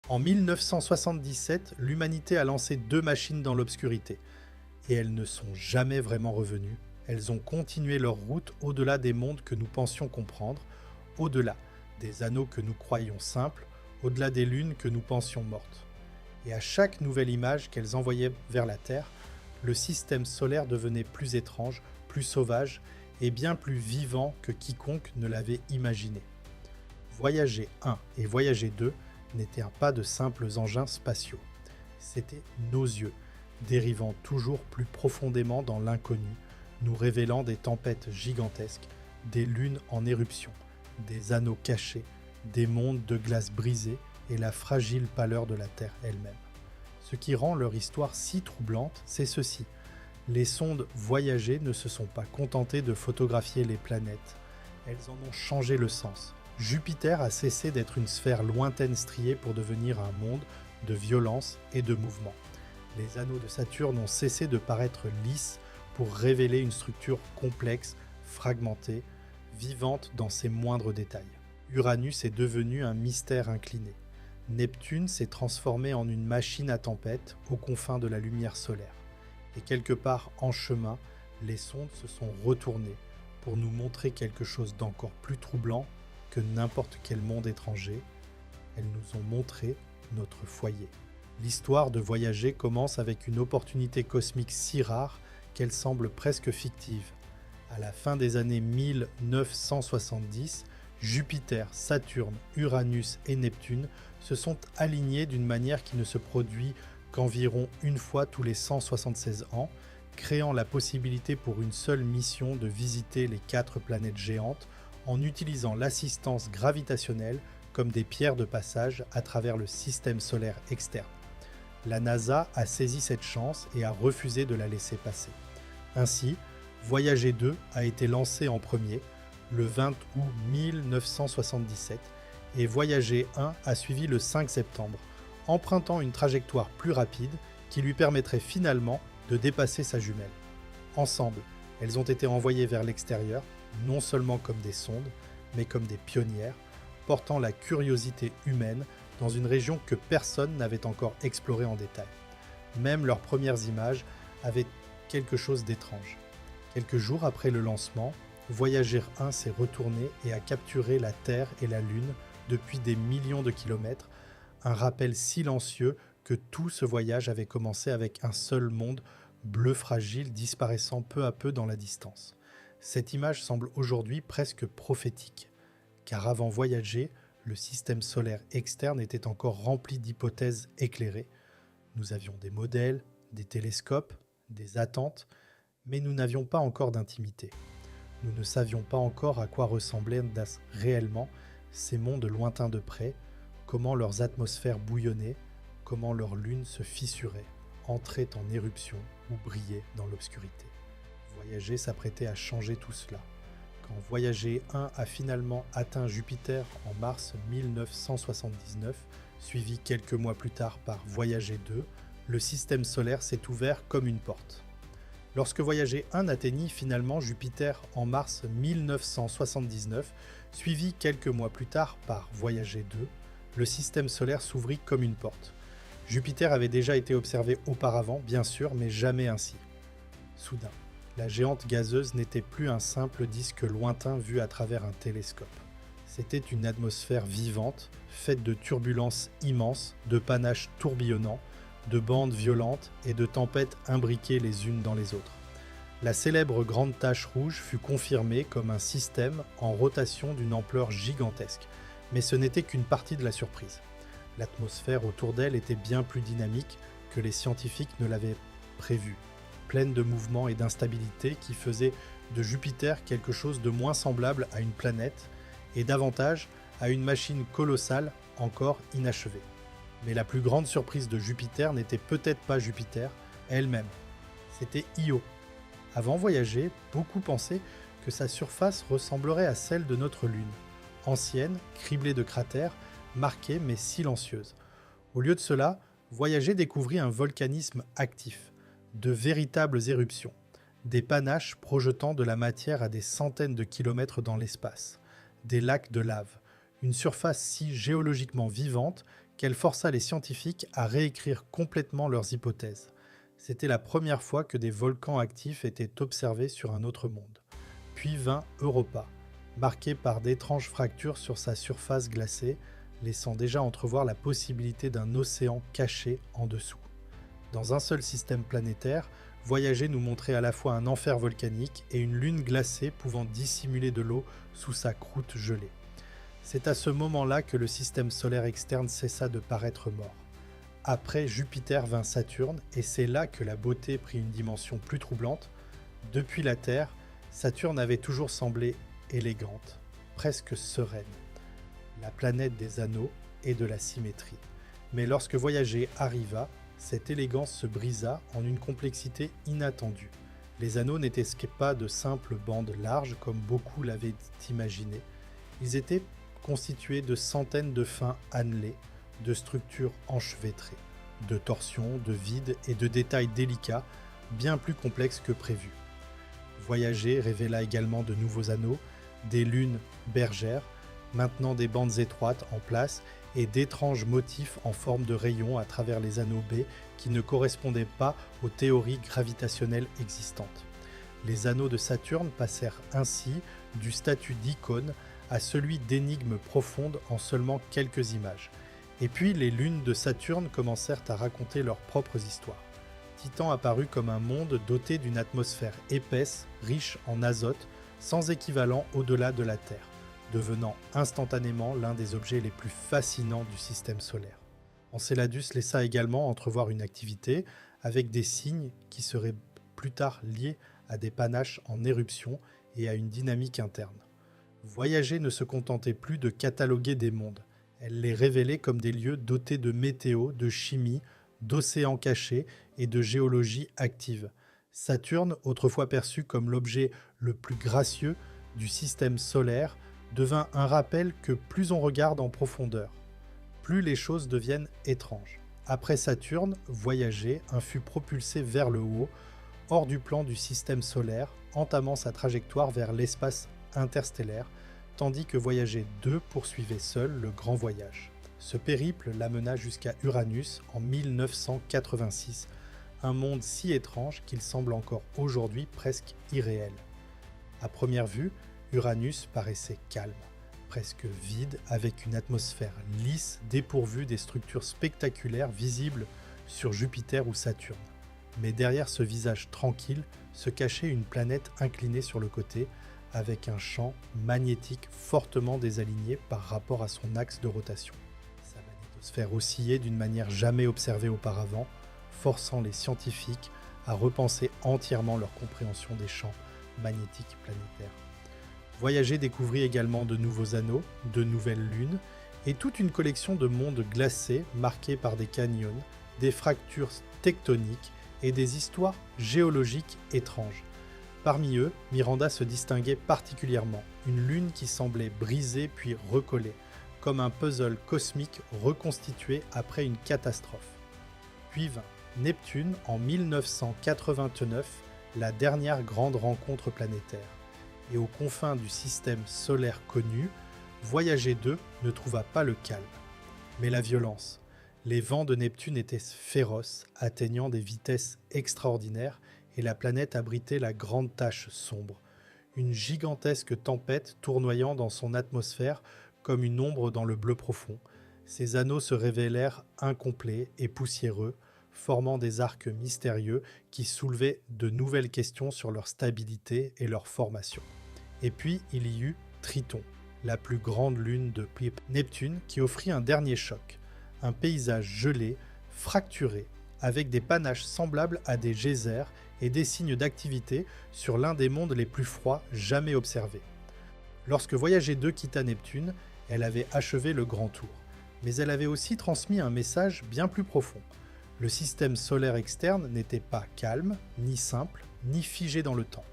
En 1977, l'humanité a lancé 2 machines dans l'obscurité, et elles ne sont jamais vraiment revenues. Elles ont continué leur route au-delà des mondes que nous pensions comprendre, au-delà des anneaux que nous croyions simples, au-delà des lunes que nous pensions mortes. Et à chaque nouvelle image qu'elles envoyaient vers la Terre, le système solaire devenait plus étrange, plus sauvage et bien plus vivant que quiconque ne l'avait imaginé. Voyager 1 et Voyager 2 n'étaient pas de simples engins spatiaux. C'étaient nos yeux, dérivant toujours plus profondément dans l'inconnu, nous révélant des tempêtes gigantesques, des lunes en éruption, des anneaux cachés, des mondes de glace brisés et la fragile pâleur de la Terre elle-même. Ce qui rend leur histoire si troublante, c'est ceci. Les sondes Voyager ne se sont pas contentées de photographier les planètes, elles en ont changé le sens. Jupiter a cessé d'être une sphère lointaine striée pour devenir un monde de violence et de mouvement. Les anneaux de Saturne ont cessé de paraître lisses pour révéler une structure complexe, fragmentée, vivante dans ses moindres détails. Uranus est devenu un mystère incliné. Neptune s'est transformé en une machine à tempête aux confins de la lumière solaire. Et quelque part en chemin, les sondes se sont retournées pour nous montrer quelque chose d'encore plus troublant que n'importe quel monde étranger. Elles nous ont montré notre foyer. L'histoire de Voyager commence avec une opportunité cosmique si rare qu'elle semble presque fictive. À la fin des années 1970, Jupiter, Saturne, Uranus et Neptune se sont alignés d'une manière qui ne se produit qu'environ une fois tous les 176 ans, créant la possibilité pour une seule mission de visiter les 4 planètes géantes en utilisant l'assistance gravitationnelle comme des pierres de passage à travers le système solaire externe. La NASA a saisi cette chance et a refusé de la laisser passer. Ainsi, Voyager 2 a été lancé en premier, le 20 août 1977, et Voyager 1 a suivi le 5 septembre, empruntant une trajectoire plus rapide qui lui permettrait finalement de dépasser sa jumelle. Ensemble, elles ont été envoyées vers l'extérieur, non seulement comme des sondes, mais comme des pionnières, portant la curiosité humaine dans une région que personne n'avait encore explorée en détail. Même leurs premières images avaient quelque chose d'étrange. Quelques jours après le lancement, Voyager 1 s'est retourné et a capturé la Terre et la Lune depuis des millions de kilomètres, un rappel silencieux que tout ce voyage avait commencé avec un seul monde bleu fragile disparaissant peu à peu dans la distance. Cette image semble aujourd'hui presque prophétique, car avant Voyager, le système solaire externe était encore rempli d'hypothèses éclairées. Nous avions des modèles, des télescopes, des attentes, mais nous n'avions pas encore d'intimité. Nous ne savions pas encore à quoi ressemblaient réellement ces mondes lointains de près, comment leurs atmosphères bouillonnaient, comment leurs lunes se fissuraient, entraient en éruption ou brillaient dans l'obscurité. Voyager s'apprêtait à changer tout cela. Quand Voyager 1 a finalement atteint Jupiter en mars 1979, suivi quelques mois plus tard par Voyager 2, le système solaire s'est ouvert comme une porte. Lorsque Voyager 1 atteignit finalement Jupiter en mars 1979, suivi quelques mois plus tard par Voyager 2, le système solaire s'ouvrit comme une porte. Jupiter avait déjà été observé auparavant, bien sûr, mais jamais ainsi. Soudain, la géante gazeuse n'était plus un simple disque lointain vu à travers un télescope. C'était une atmosphère vivante, faite de turbulences immenses, de panaches tourbillonnants, de bandes violentes et de tempêtes imbriquées les unes dans les autres. La célèbre grande tache rouge fut confirmée comme un système en rotation d'une ampleur gigantesque, mais ce n'était qu'une partie de la surprise. L'atmosphère autour d'elle était bien plus dynamique que les scientifiques ne l'avaient prévu, pleine de mouvements et d'instabilité qui faisaient de Jupiter quelque chose de moins semblable à une planète et davantage à une machine colossale encore inachevée. Mais la plus grande surprise de Jupiter n'était peut-être pas Jupiter elle-même, c'était Io. Avant Voyager, beaucoup pensaient que sa surface ressemblerait à celle de notre Lune, ancienne, criblée de cratères, marquée mais silencieuse. Au lieu de cela, Voyager découvrit un volcanisme actif, de véritables éruptions, des panaches projetant de la matière à des centaines de kilomètres dans l'espace, des lacs de lave, une surface si géologiquement vivante qu'elle força les scientifiques à réécrire complètement leurs hypothèses. C'était la première fois que des volcans actifs étaient observés sur un autre monde. Puis vint Europa, marqué par d'étranges fractures sur sa surface glacée, laissant déjà entrevoir la possibilité d'un océan caché en dessous. Dans un seul système planétaire, voyager nous montrait à la fois un enfer volcanique et une lune glacée pouvant dissimuler de l'eau sous sa croûte gelée. C'est à ce moment-là que le système solaire externe cessa de paraître mort. Après Jupiter vint Saturne, et c'est là que la beauté prit une dimension plus troublante. Depuis la Terre, Saturne avait toujours semblé élégante, presque sereine, la planète des anneaux et de la symétrie. Mais lorsque Voyager arriva, cette élégance se brisa en une complexité inattendue. Les anneaux n'étaient pas de simples bandes larges comme beaucoup l'avaient imaginé. Ils étaient constitués de centaines de fins annelées, de structures enchevêtrées, de torsions, de vides et de détails délicats, bien plus complexes que prévu. Voyager révéla également de nouveaux anneaux, des lunes bergères, maintenant des bandes étroites en place et d'étranges motifs en forme de rayons à travers les anneaux B qui ne correspondaient pas aux théories gravitationnelles existantes. Les anneaux de Saturne passèrent ainsi du statut d'icône à celui d'énigmes profondes en seulement quelques images. Et puis les lunes de Saturne commencèrent à raconter leurs propres histoires. Titan apparut comme un monde doté d'une atmosphère épaisse, riche en azote, sans équivalent au-delà de la Terre, devenant instantanément l'un des objets les plus fascinants du système solaire. Enceladus laissa également entrevoir une activité avec des signes qui seraient plus tard liés à des panaches en éruption et à une dynamique interne. Voyager ne se contentait plus de cataloguer des mondes, elle les révélait comme des lieux dotés de météo, de chimie, d'océans cachés et de géologie active. Saturne, autrefois perçu comme l'objet le plus gracieux du système solaire, devint un rappel que plus on regarde en profondeur, plus les choses deviennent étranges. Après Saturne, Voyager fut propulsé vers le haut, hors du plan du système solaire, entamant sa trajectoire vers l'espace interstellaire, tandis que Voyager 2 poursuivait seul le grand voyage. Ce périple l'amena jusqu'à Uranus en 1986, un monde si étrange qu'il semble encore aujourd'hui presque irréel. À première vue, Uranus paraissait calme, presque vide, avec une atmosphère lisse dépourvue des structures spectaculaires visibles sur Jupiter ou Saturne. Mais derrière ce visage tranquille se cachait une planète inclinée sur le côté, avec un champ magnétique fortement désaligné par rapport à son axe de rotation. Sa magnétosphère oscillait d'une manière jamais observée auparavant, forçant les scientifiques à repenser entièrement leur compréhension des champs magnétiques planétaires. Voyager découvrit également de nouveaux anneaux, de nouvelles lunes et toute une collection de mondes glacés marqués par des canyons, des fractures tectoniques et des histoires géologiques étranges. Parmi eux, Miranda se distinguait particulièrement, une lune qui semblait brisée puis recollée, comme un puzzle cosmique reconstitué après une catastrophe. Puis vint Neptune en 1989, la dernière grande rencontre planétaire. Et aux confins du système solaire connu, Voyager 2 ne trouva pas le calme, mais la violence. Les vents de Neptune étaient féroces, atteignant des vitesses extraordinaires, et la planète abritait la grande tache sombre, une gigantesque tempête tournoyant dans son atmosphère comme une ombre dans le bleu profond. Ces anneaux se révélèrent incomplets et poussiéreux, formant des arcs mystérieux qui soulevaient de nouvelles questions sur leur stabilité et leur formation. Et puis il y eut Triton, la plus grande lune de Neptune, qui offrit un dernier choc, un paysage gelé, fracturé, avec des panaches semblables à des geysers et des signes d'activité sur l'un des mondes les plus froids jamais observés. Lorsque Voyager 2 quitta Neptune, elle avait achevé le grand tour, mais elle avait aussi transmis un message bien plus profond. Le système solaire externe n'était pas calme, ni simple, ni figé dans le temps.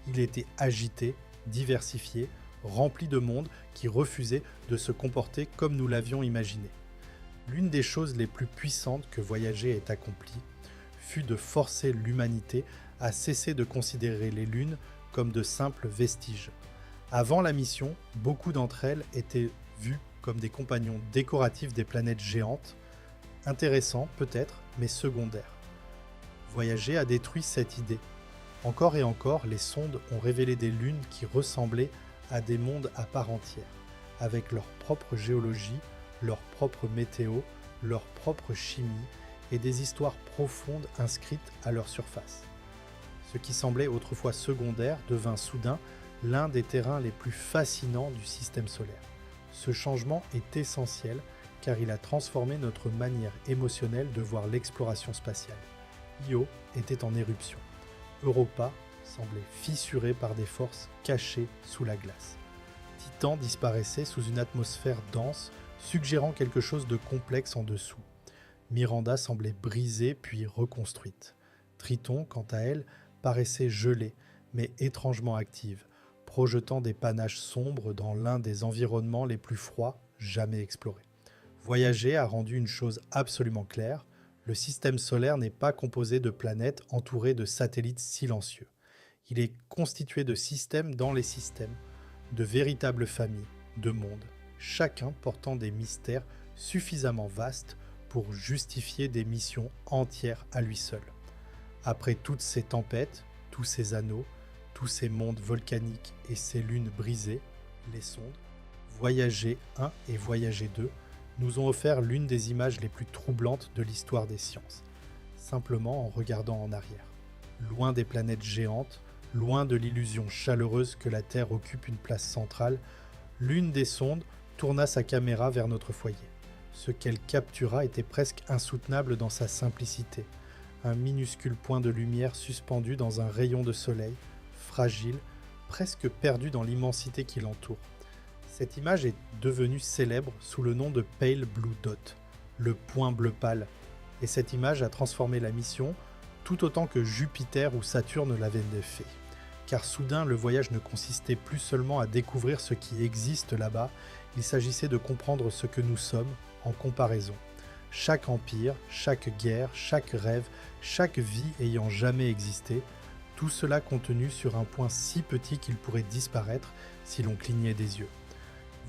Il était agité, diversifié, rempli de mondes qui refusaient de se comporter comme nous l'avions imaginé. L'une des choses les plus puissantes que Voyager ait accomplies fut de forcer l'humanité à cesser de considérer les lunes comme de simples vestiges. Avant la mission, beaucoup d'entre elles étaient vues comme des compagnons décoratifs des planètes géantes, intéressants peut-être, mais secondaires. Voyager a détruit cette idée. Encore et encore, les sondes ont révélé des lunes qui ressemblaient à des mondes à part entière, avec leur propre géologie, leur propre météo, leur propre chimie et des histoires profondes inscrites à leur surface. Ce qui semblait autrefois secondaire devint soudain l'un des terrains les plus fascinants du système solaire. Ce changement est essentiel car il a transformé notre manière émotionnelle de voir l'exploration spatiale. Io était en éruption. Europa semblait fissuré par des forces cachées sous la glace. Titan disparaissait sous une atmosphère dense, suggérant quelque chose de complexe en dessous. Miranda semblait brisée puis reconstruite. Triton, quant à elle, paraissait gelée, mais étrangement active, projetant des panaches sombres dans l'un des environnements les plus froids jamais explorés. Voyager a rendu une chose absolument claire, le système solaire n'est pas composé de planètes entourées de satellites silencieux. Il est constitué de systèmes dans les systèmes, de véritables familles, de mondes, chacun portant des mystères suffisamment vastes pour justifier des missions entières à lui seul. Après toutes ces tempêtes, tous ces anneaux, tous ces mondes volcaniques et ces lunes brisées, les sondes, Voyager 1 et Voyager 2, nous ont offert l'une des images les plus troublantes de l'histoire des sciences, simplement en regardant en arrière. Loin des planètes géantes, loin de l'illusion chaleureuse que la Terre occupe une place centrale, l'une des sondes tourna sa caméra vers notre foyer. Ce qu'elle captura était presque insoutenable dans sa simplicité. Un minuscule point de lumière suspendu dans un rayon de soleil, fragile, presque perdu dans l'immensité qui l'entoure. Cette image est devenue célèbre sous le nom de Pale Blue Dot, le point bleu pâle, et cette image a transformé la mission tout autant que Jupiter ou Saturne l'avaient fait. Car soudain, le voyage ne consistait plus seulement à découvrir ce qui existe là-bas, il s'agissait de comprendre ce que nous sommes en comparaison. Chaque empire, chaque guerre, chaque rêve, chaque vie ayant jamais existé, tout cela contenu sur un point si petit qu'il pourrait disparaître si l'on clignait des yeux.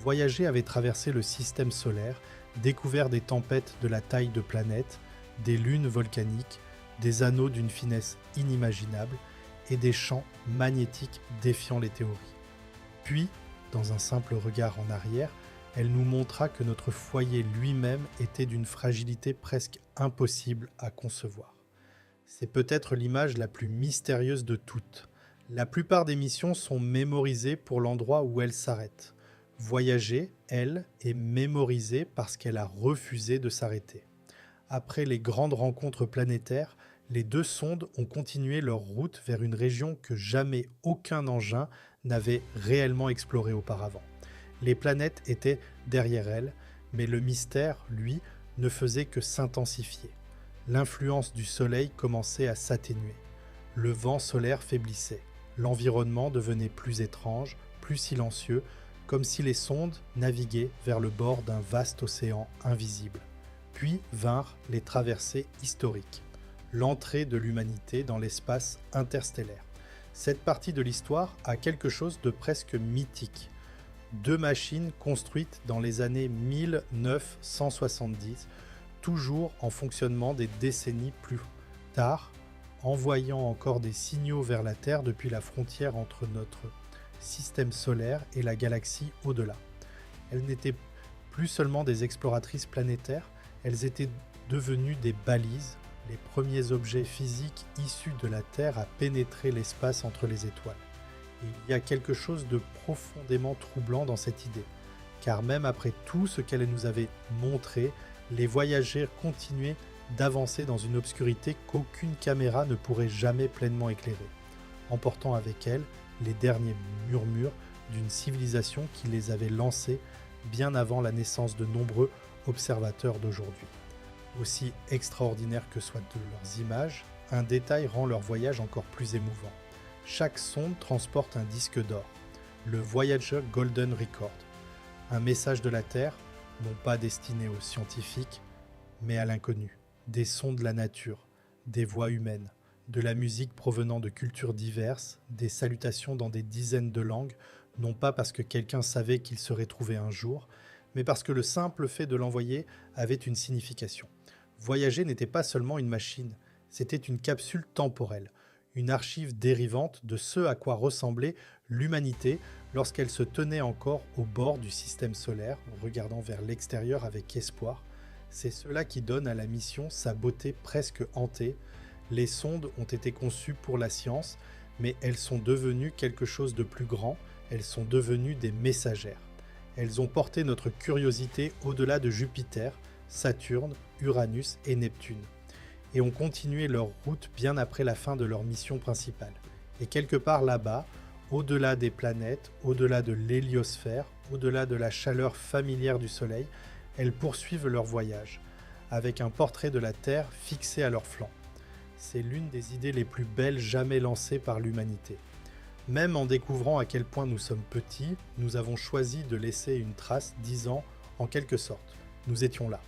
Voyager avait traversé le système solaire, découvert des tempêtes de la taille de planètes, des lunes volcaniques, des anneaux d'une finesse inimaginable et des champs magnétiques défiant les théories. Puis, dans un simple regard en arrière, elle nous montra que notre foyer lui-même était d'une fragilité presque impossible à concevoir. C'est peut-être l'image la plus mystérieuse de toutes. La plupart des missions sont mémorisées pour l'endroit où elles s'arrêtent. Voyager, elle, est mémorisée parce qu'elle a refusé de s'arrêter. Après les grandes rencontres planétaires, les deux sondes ont continué leur route vers une région que jamais aucun engin n'avait réellement explorée auparavant. Les planètes étaient derrière elles, mais le mystère, lui, ne faisait que s'intensifier. L'influence du Soleil commençait à s'atténuer. Le vent solaire faiblissait. L'environnement devenait plus étrange, plus silencieux, comme si les sondes naviguaient vers le bord d'un vaste océan invisible. Puis vinrent les traversées historiques, l'entrée de l'humanité dans l'espace interstellaire. Cette partie de l'histoire a quelque chose de presque mythique. Deux machines construites dans les années 1970, toujours en fonctionnement des décennies plus tard, envoyant encore des signaux vers la Terre depuis la frontière entre notre système solaire et la galaxie au-delà. Elles n'étaient plus seulement des exploratrices planétaires, elles étaient devenues des balises, les premiers objets physiques issus de la Terre à pénétrer l'espace entre les étoiles. Et il y a quelque chose de profondément troublant dans cette idée, car même après tout ce qu'elle nous avait montré, les voyageurs continuaient d'avancer dans une obscurité qu'aucune caméra ne pourrait jamais pleinement éclairer, emportant avec elle les derniers murmures d'une civilisation qui les avait lancés bien avant la naissance de nombreux observateurs d'aujourd'hui. Aussi extraordinaires que soient leurs images, un détail rend leur voyage encore plus émouvant. Chaque sonde transporte un disque d'or, le Voyager Golden Record, un message de la Terre, non pas destiné aux scientifiques, mais à l'inconnu, des sons de la nature, des voix humaines, de la musique provenant de cultures diverses, des salutations dans des dizaines de langues, non pas parce que quelqu'un savait qu'il serait trouvé un jour, mais parce que le simple fait de l'envoyer avait une signification. Voyager n'était pas seulement une machine, c'était une capsule temporelle, une archive dérivante de ce à quoi ressemblait l'humanité lorsqu'elle se tenait encore au bord du système solaire, regardant vers l'extérieur avec espoir. C'est cela qui donne à la mission sa beauté presque hantée. Les sondes ont été conçues pour la science, mais elles sont devenues quelque chose de plus grand, elles sont devenues des messagères. Elles ont porté notre curiosité au-delà de Jupiter, Saturne, Uranus et Neptune, et ont continué leur route bien après la fin de leur mission principale. Et quelque part là-bas, au-delà des planètes, au-delà de l'héliosphère, au-delà de la chaleur familière du Soleil, elles poursuivent leur voyage, avec un portrait de la Terre fixé à leur flanc. C'est l'une des idées les plus belles jamais lancées par l'humanité. Même en découvrant à quel point nous sommes petits, nous avons choisi de laisser une trace disant, en quelque sorte, nous étions là.